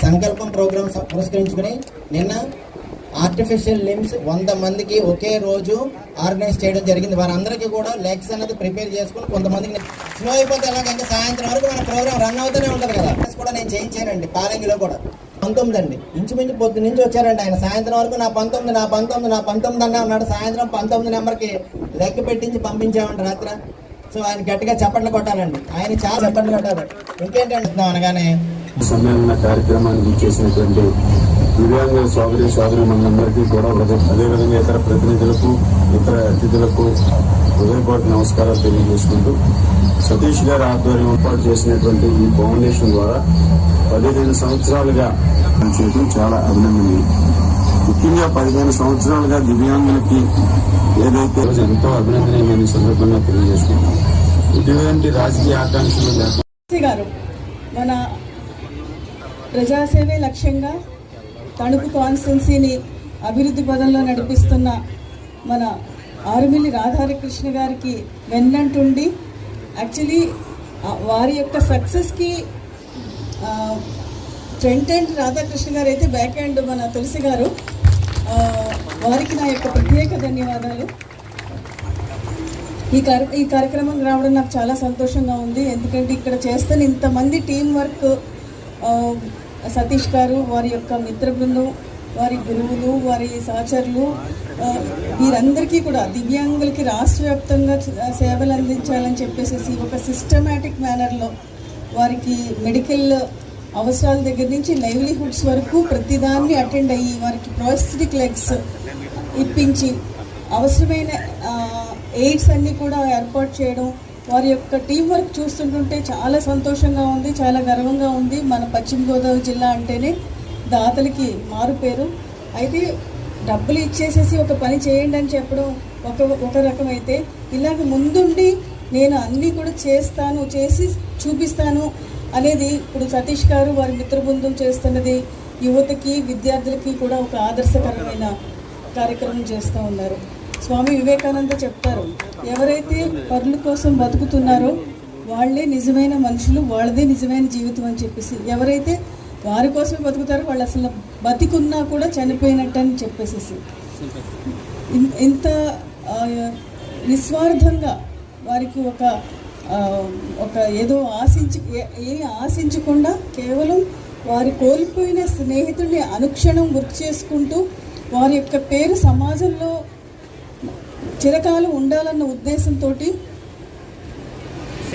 సంకల్పం ప్రోగ్రామ్ పురస్కరించుకుని నిన్న ఆర్టిఫిషియల్ లిమ్స్ 100 మందికి ఒకే రోజు ఆర్గనైజ్ చేయడం జరిగింది. వారందరికీ కూడా లెగ్స్ అనేది ప్రిపేర్ చేసుకుని కొంతమందికి స్లో అయిపోతే ఎలాగంటే సాయంత్రం వరకు మన ప్రోగ్రామ్ రన్ అవుతూనే ఉంటుంది కదా. కూడా నేను చేయించానండి పాలంగిలో కూడా 19 అండి. ఇంచుమించు పొద్దు నుంచి వచ్చారండి ఆయన. సాయంత్రం వరకు నా 19 అన్నా ఉన్నాడు. సాయంత్రం 19 నెంబర్కి లెగ్ పెట్టించి పంపించామండి రాత్రి. సో ఆయన గట్టిగా చప్పట్లు కొట్టాలండి. ఆయన చాలా చప్పట్లు కొట్టారు. ఇంకేంటంటున్నాం అనగానే సమ్మేళన కార్యక్రమానికి చేసినటువంటి దివ్యాంగ సోదరి మనందరికీ కూడా అదేవిధంగా ఇతర ప్రతినిధులకు ఇతర అతిథులకు హృదయపూర్వక నమస్కారాలు తెలియజేసుకుంటూ సతీష్ గారి ఆధ్వర్యం ఏర్పాటు చేసినటువంటి ఈ ఫౌండేషన్ ద్వారా 15 సంవత్సరాలుగా చేయడం చాలా అభినందనీయం. ముఖ్యంగా 15 సంవత్సరాలుగా దివ్యాంగులకి ఏదైతే ఎంతో అభినందనీయమైన సందర్భంగా తెలియజేసుకుంటాం. ఇటువంటి రాజకీయ ఆకాంక్షలు గారు మన ప్రజాసేవే లక్ష్యంగా తణుకు కాన్స్టిట్యున్సీని అభివృద్ధి పదంలో నడిపిస్తున్న మన ఆరుమిల్లి రాధాకృష్ణ గారికి వెన్నంటుండి యాక్చువల్లీ వారి యొక్క సక్సెస్కి ఫ్రంట్ ఎండ్ రాధాకృష్ణ గారు అయితే బ్యాక్ ఎండ్ మన తులసి గారు. వారికి నా యొక్క ప్రత్యేక ధన్యవాదాలు. ఈ కార్యక్రమం రావడం నాకు చాలా సంతోషంగా ఉంది. ఎందుకంటే ఇక్కడ చేస్తున్న ఇంతమంది టీం వర్క్, సతీష్ గారు, వారి యొక్క మిత్ర బృందం, వారి గురువులు, వారి సహచరులు, వీరందరికీ కూడా దివ్యాంగులకి రాష్ట్ర వ్యాప్తంగా సేవలు అందించాలని చెప్పేసి ఒక సిస్టమేటిక్ మేనర్లో వారికి మెడికల్ అవసరాల దగ్గర నుంచి లైవ్లీహుడ్స్ వరకు ప్రతిదాన్ని అటెండ్ అయ్యి వారికి ప్రాస్థెటిక్ లెగ్స్ ఇప్పించి అవసరమైన ఎయిడ్స్ అన్నీ కూడా ఏర్పాటు చేయడం, వారి యొక్క టీం వర్క్ చూస్తుంటుంటే చాలా సంతోషంగా ఉంది, చాలా గర్వంగా ఉంది. మన పశ్చిమ గోదావరి జిల్లా అంటేనే దాతలకి మారు పేరు. అయితే డబ్బులు ఇచ్చేసేసి ఒక పని చేయండి అని చెప్పడం ఒక రకమైతే, ఇలాగ ముందుండి నేను అన్నీ కూడా చేసి చూపిస్తాను అనేది ఇప్పుడు సతీష్ గారు వారి మిత్ర బృందం చేస్తున్నది యువతకి విద్యార్థులకి కూడా ఒక ఆదర్శకరమైన కార్యక్రమం చేస్తూ ఉన్నారు. స్వామి వివేకానంద చెప్తారు, ఎవరైతే పరుల కోసం బతుకుతున్నారో వాళ్ళే నిజమైన మనుషులు, వాళ్ళదే నిజమైన జీవితం అని చెప్పేసి. ఎవరైతే వారి కోసమే బతుకుతారో వాళ్ళు అసలు బతికున్నా కూడా చనిపోయినట్టు అని చెప్పేసి ఇంత నిస్వార్థంగా వారికి ఒక ఏదో ఆశించకుండా కేవలం వారి కోల్పోయిన స్నేహితుడిని అనుక్షణం గుర్తు చేసుకుంటూ వారి యొక్క పేరు సమాజంలో చిరకాలం ఉండాలన్న ఉద్దేశంతో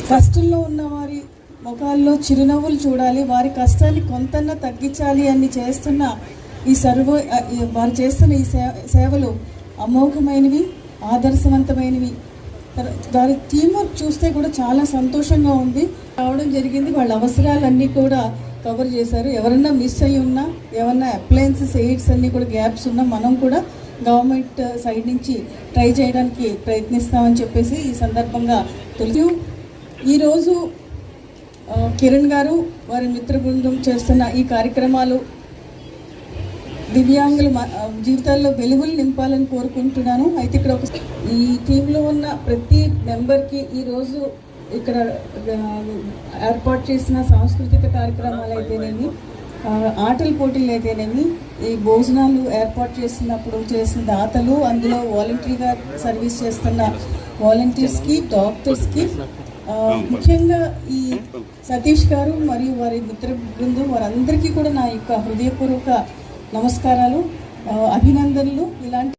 కష్టంలో ఉన్న వారి ముఖాల్లో చిరునవ్వులు చూడాలి, వారి కష్టాన్ని కొంతన్నా తగ్గించాలి అని చేస్తున్న వారు చేస్తున్న ఈ సేవలు అమోఘమైనవి, ఆదర్శవంతమైనవి. దాని టీం వర్క్ చూస్తే కూడా చాలా సంతోషంగా ఉంది. రావడం జరిగింది, వాళ్ళ అవసరాలన్నీ కూడా కవర్ చేశారు. ఎవరన్నా మిస్ అయ్యి ఉన్నా, ఏమన్నా అప్లయన్సెస్ ఎయిడ్స్ అన్నీ కూడా గ్యాప్స్ ఉన్నా మనం కూడా గవర్నమెంట్ సైడ్ నుంచి ట్రై చేయడానికి ప్రయత్నిస్తామని చెప్పేసి ఈ సందర్భంగా తెలుసు. ఈరోజు కిరణ్ గారు వారి మిత్ర బృందం చేస్తున్న ఈ కార్యక్రమాలు దివ్యాంగుల జీవితాల్లో వెలుగులు నింపాలని కోరుకుంటున్నాను. అయితే ఇక్కడ ఈ టీంలో ఉన్న ప్రతి మెంబర్కి ఈరోజు ఇక్కడ ఏర్పాటు చేసిన సాంస్కృతిక కార్యక్రమాలు అయితేనేమి, ఆటల పోటీలు అయితేనేమి, ఈ భోజనాలు ఏర్పాటు చేసినప్పుడు చేసిన దాతలు, అందులో వాలంటరీగా సర్వీస్ చేస్తున్న వాలంటీర్స్కి, డాక్టర్స్కి, ముఖ్యంగా ఈ సతీష్ గారు మరియు వారి మిత్ర బృందం వారందరికీ కూడా నా యొక్క హృదయపూర్వక నమస్కారాలు, అభినందనలు. ఇలాంటి